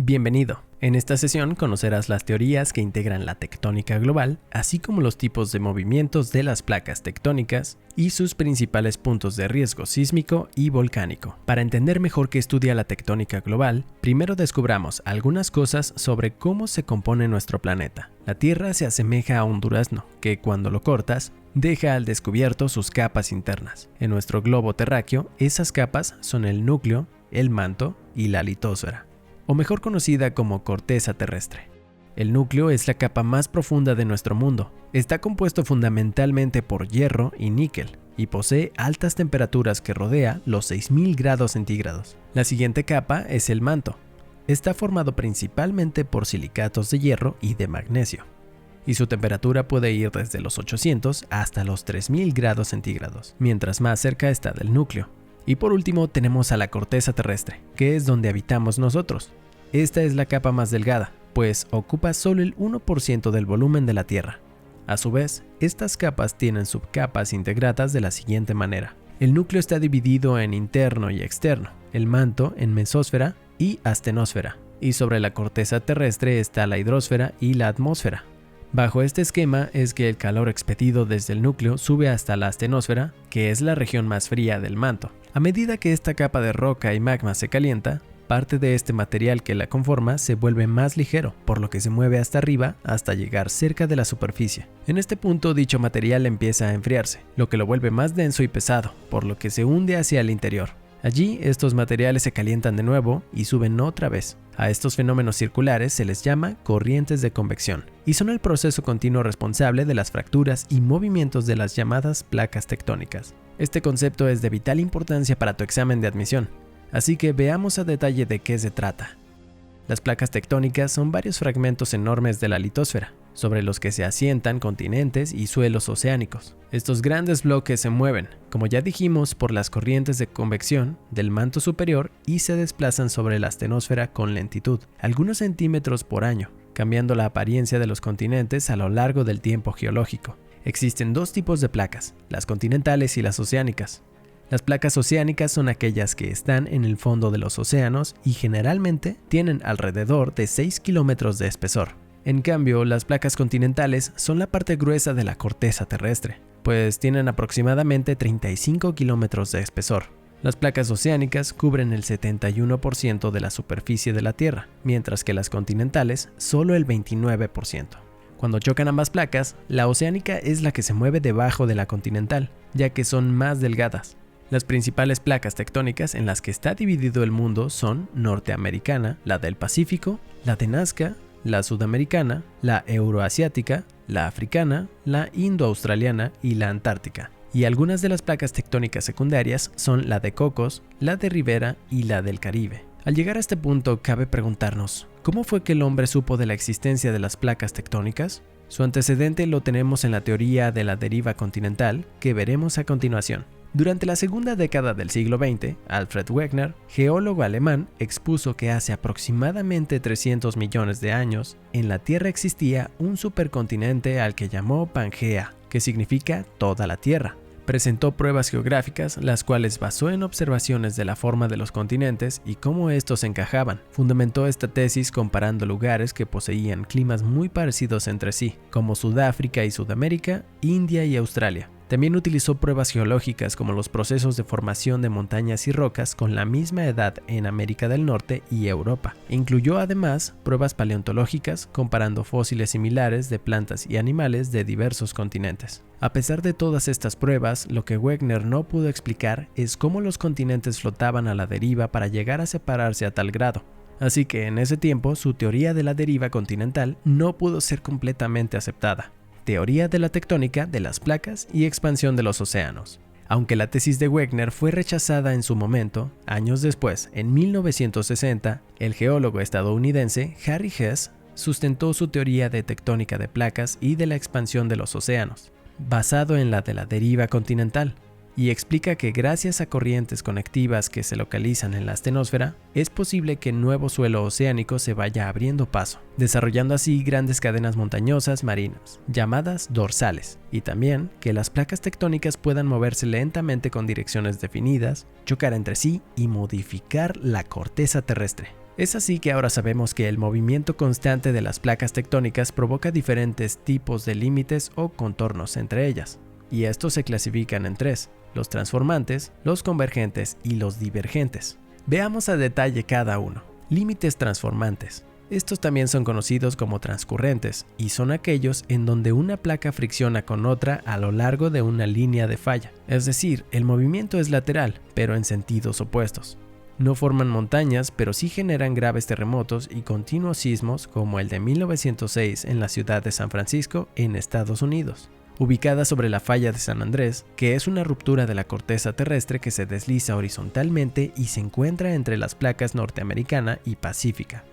Bienvenido. En esta sesión conocerás las teorías que integran la tectónica global, así como los tipos de movimientos de las placas tectónicas y sus principales puntos de riesgo sísmico y volcánico. Para entender mejor qué estudia la tectónica global, primero descubramos algunas cosas sobre cómo se compone nuestro planeta. La Tierra se asemeja a un durazno, que cuando lo cortas, deja al descubierto sus capas internas. En nuestro globo terráqueo, esas capas son el núcleo, el manto y la litosfera, o mejor conocida como corteza terrestre. El núcleo es la capa más profunda de nuestro mundo. Está compuesto fundamentalmente por hierro y níquel y posee altas temperaturas que rodea los 6000 grados centígrados. La siguiente capa es el manto. Está formado principalmente por silicatos de hierro y de magnesio, y su temperatura puede ir desde los 800 hasta los 3000 grados centígrados, mientras más cerca está del núcleo. Y por último tenemos a la corteza terrestre, que es donde habitamos nosotros. Esta es la capa más delgada, pues ocupa solo el 1% del volumen de la Tierra. A su vez, estas capas tienen subcapas integradas de la siguiente manera. El núcleo está dividido en interno y externo, el manto en mesósfera y astenosfera, y sobre la corteza terrestre está la hidrosfera y la atmósfera. Bajo este esquema es que el calor expedido desde el núcleo sube hasta la astenosfera, que es la región más fría del manto. A medida que esta capa de roca y magma se calienta, parte de este material que la conforma se vuelve más ligero, por lo que se mueve hasta arriba hasta llegar cerca de la superficie. En este punto dicho material empieza a enfriarse, lo que lo vuelve más denso y pesado, por lo que se hunde hacia el interior. Allí estos materiales se calientan de nuevo y suben otra vez. A estos fenómenos circulares se les llama corrientes de convección, y son el proceso continuo responsable de las fracturas y movimientos de las llamadas placas tectónicas. Este concepto es de vital importancia para tu examen de admisión, así que veamos a detalle de qué se trata. Las placas tectónicas son varios fragmentos enormes de la litosfera, sobre los que se asientan continentes y suelos oceánicos. Estos grandes bloques se mueven, como ya dijimos, por las corrientes de convección del manto superior y se desplazan sobre la astenosfera con lentitud, algunos centímetros por año, cambiando la apariencia de los continentes a lo largo del tiempo geológico. Existen dos tipos de placas, las continentales y las oceánicas. Las placas oceánicas son aquellas que están en el fondo de los océanos y generalmente tienen alrededor de 6 kilómetros de espesor. En cambio, las placas continentales son la parte gruesa de la corteza terrestre, pues tienen aproximadamente 35 kilómetros de espesor. Las placas oceánicas cubren el 71% de la superficie de la Tierra, mientras que las continentales solo el 29%. Cuando chocan ambas placas, la oceánica es la que se mueve debajo de la continental, ya que son más delgadas. Las principales placas tectónicas en las que está dividido el mundo son norteamericana, la del Pacífico, la de Nazca, la sudamericana, la euroasiática, la africana, la indoaustraliana y la antártica. Y algunas de las placas tectónicas secundarias son la de Cocos, la de Ribera y la del Caribe. Al llegar a este punto, cabe preguntarnos, ¿cómo fue que el hombre supo de la existencia de las placas tectónicas? Su antecedente lo tenemos en la teoría de la deriva continental, que veremos a continuación. Durante la segunda década del siglo XX, Alfred Wegener, geólogo alemán, expuso que hace aproximadamente 300 millones de años, en la Tierra existía un supercontinente al que llamó Pangea, que significa toda la Tierra. Presentó pruebas geográficas, las cuales basó en observaciones de la forma de los continentes y cómo estos encajaban. Fundamentó esta tesis comparando lugares que poseían climas muy parecidos entre sí, como Sudáfrica y Sudamérica, India y Australia. También utilizó pruebas geológicas como los procesos de formación de montañas y rocas con la misma edad en América del Norte y Europa. Incluyó además pruebas paleontológicas comparando fósiles similares de plantas y animales de diversos continentes. A pesar de todas estas pruebas, lo que Wegener no pudo explicar es cómo los continentes flotaban a la deriva para llegar a separarse a tal grado. Así que en ese tiempo su teoría de la deriva continental no pudo ser completamente aceptada. Teoría de la tectónica de las placas y expansión de los océanos. Aunque la tesis de Wegener fue rechazada en su momento, años después, en 1960, el geólogo estadounidense Harry Hess sustentó su teoría de tectónica de placas y de la expansión de los océanos, basado en la de la deriva continental, y explica que gracias a corrientes conectivas que se localizan en la astenosfera, es posible que el nuevo suelo oceánico se vaya abriendo paso, desarrollando así grandes cadenas montañosas marinas, llamadas dorsales, y también que las placas tectónicas puedan moverse lentamente con direcciones definidas, chocar entre sí y modificar la corteza terrestre. Es así que ahora sabemos que el movimiento constante de las placas tectónicas provoca diferentes tipos de límites o contornos entre ellas, y estos se clasifican en tres: los transformantes, los convergentes y los divergentes. Veamos a detalle cada uno. Límites transformantes. Estos también son conocidos como transcurrentes y son aquellos en donde una placa fricciona con otra a lo largo de una línea de falla. Es decir, el movimiento es lateral, pero en sentidos opuestos. No forman montañas, pero sí generan graves terremotos y continuos sismos como el de 1906 en la ciudad de San Francisco, en Estados Unidos, ubicada sobre la falla de San Andrés, que es una ruptura de la corteza terrestre que se desliza horizontalmente y se encuentra entre las placas norteamericana y pacífica.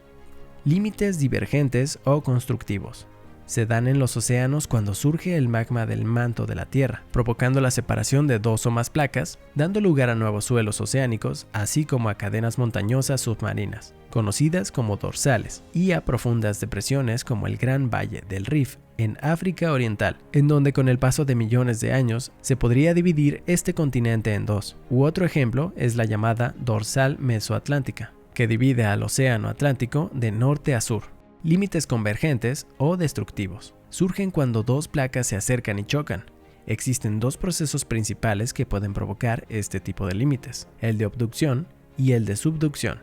Límites divergentes o constructivos. Se dan en los océanos cuando surge el magma del manto de la Tierra, provocando la separación de dos o más placas, dando lugar a nuevos suelos oceánicos, así como a cadenas montañosas submarinas, conocidas como dorsales, y a profundas depresiones como el Gran Valle del Rift en África Oriental, en donde con el paso de millones de años se podría dividir este continente en dos. U otro ejemplo es la llamada dorsal mesoatlántica, que divide al océano Atlántico de norte a sur. Límites convergentes o destructivos. Surgen cuando dos placas se acercan y chocan. Existen dos procesos principales que pueden provocar este tipo de límites: el de abducción y el de subducción.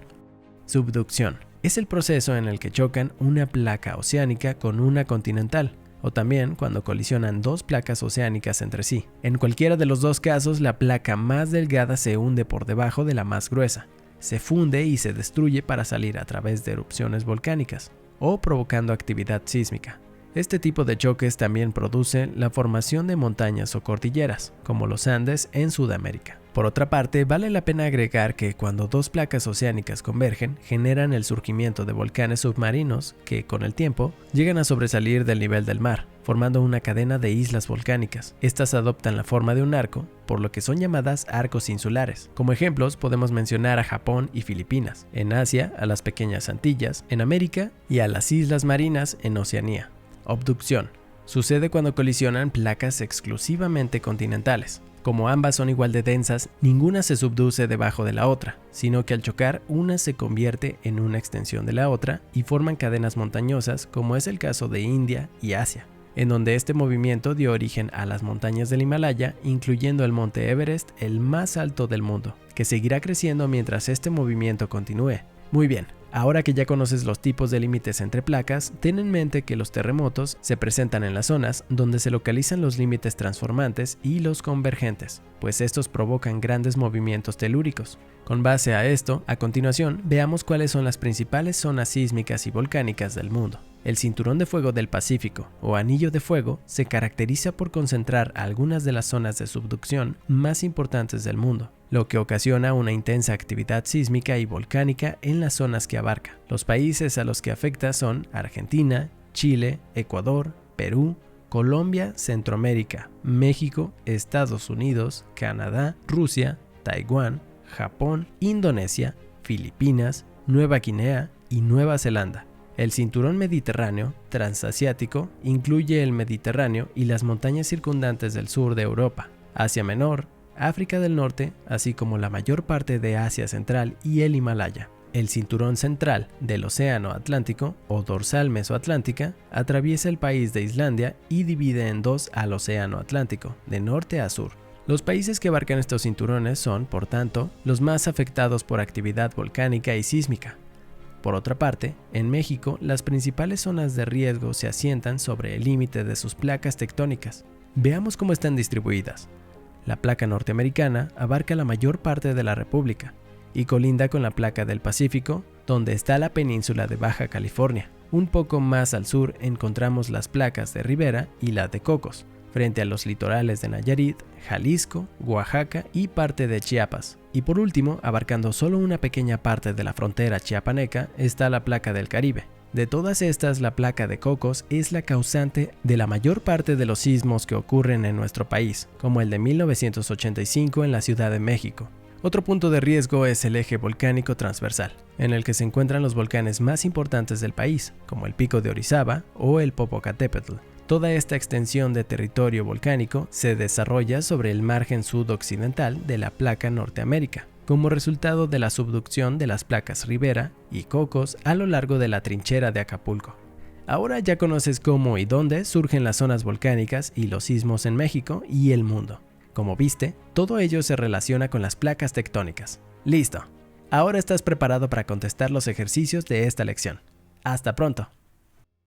Subducción es el proceso en el que chocan una placa oceánica con una continental, o también cuando colisionan dos placas oceánicas entre sí. En cualquiera de los dos casos, la placa más delgada se hunde por debajo de la más gruesa, se funde y se destruye para salir a través de erupciones volcánicas o provocando actividad sísmica. Este tipo de choques también produce la formación de montañas o cordilleras, como los Andes en Sudamérica. Por otra parte, vale la pena agregar que cuando dos placas oceánicas convergen, generan el surgimiento de volcanes submarinos que, con el tiempo, llegan a sobresalir del nivel del mar, formando una cadena de islas volcánicas. Estas adoptan la forma de un arco, por lo que son llamadas arcos insulares. Como ejemplos podemos mencionar a Japón y Filipinas, en Asia a las pequeñas Antillas, en América y a las islas marinas en Oceanía. Abducción. Sucede cuando colisionan placas exclusivamente continentales. Como ambas son igual de densas, ninguna se subduce debajo de la otra, sino que al chocar una se convierte en una extensión de la otra y forman cadenas montañosas, como es el caso de India y Asia, en donde este movimiento dio origen a las montañas del Himalaya, incluyendo el monte Everest, el más alto del mundo, que seguirá creciendo mientras este movimiento continúe. Muy bien, ahora que ya conoces los tipos de límites entre placas, ten en mente que los terremotos se presentan en las zonas donde se localizan los límites transformantes y los convergentes, pues estos provocan grandes movimientos telúricos. Con base a esto, a continuación, veamos cuáles son las principales zonas sísmicas y volcánicas del mundo. El Cinturón de Fuego del Pacífico, o Anillo de Fuego, se caracteriza por concentrar algunas de las zonas de subducción más importantes del mundo, lo que ocasiona una intensa actividad sísmica y volcánica en las zonas que abarca. Los países a los que afecta son Argentina, Chile, Ecuador, Perú, Colombia, Centroamérica, México, Estados Unidos, Canadá, Rusia, Taiwán, Japón, Indonesia, Filipinas, Nueva Guinea y Nueva Zelanda. El cinturón mediterráneo transasiático incluye el Mediterráneo y las montañas circundantes del sur de Europa, Asia Menor, África del Norte, así como la mayor parte de Asia Central y el Himalaya. El cinturón central del Océano Atlántico, o dorsal mesoatlántica, atraviesa el país de Islandia y divide en dos al Océano Atlántico, de norte a sur. Los países que abarcan estos cinturones son, por tanto, los más afectados por actividad volcánica y sísmica. Por otra parte, en México, las principales zonas de riesgo se asientan sobre el límite de sus placas tectónicas. Veamos cómo están distribuidas. La placa norteamericana abarca la mayor parte de la República y colinda con la placa del Pacífico, donde está la península de Baja California. Un poco más al sur encontramos las placas de Rivera y la de Cocos, frente a los litorales de Nayarit, Jalisco, Oaxaca y parte de Chiapas. Y por último, abarcando solo una pequeña parte de la frontera chiapaneca, está la placa del Caribe. De todas estas, la placa de Cocos es la causante de la mayor parte de los sismos que ocurren en nuestro país, como el de 1985 en la Ciudad de México. Otro punto de riesgo es el eje volcánico transversal, en el que se encuentran los volcanes más importantes del país, como el Pico de Orizaba o el Popocatépetl. Toda esta extensión de territorio volcánico se desarrolla sobre el margen sudoccidental de la placa Norteamérica, como resultado de la subducción de las placas Rivera y Cocos a lo largo de la trinchera de Acapulco. Ahora ya conoces cómo y dónde surgen las zonas volcánicas y los sismos en México y el mundo. Como viste, todo ello se relaciona con las placas tectónicas. ¡Listo! Ahora estás preparado para contestar los ejercicios de esta lección. ¡Hasta pronto!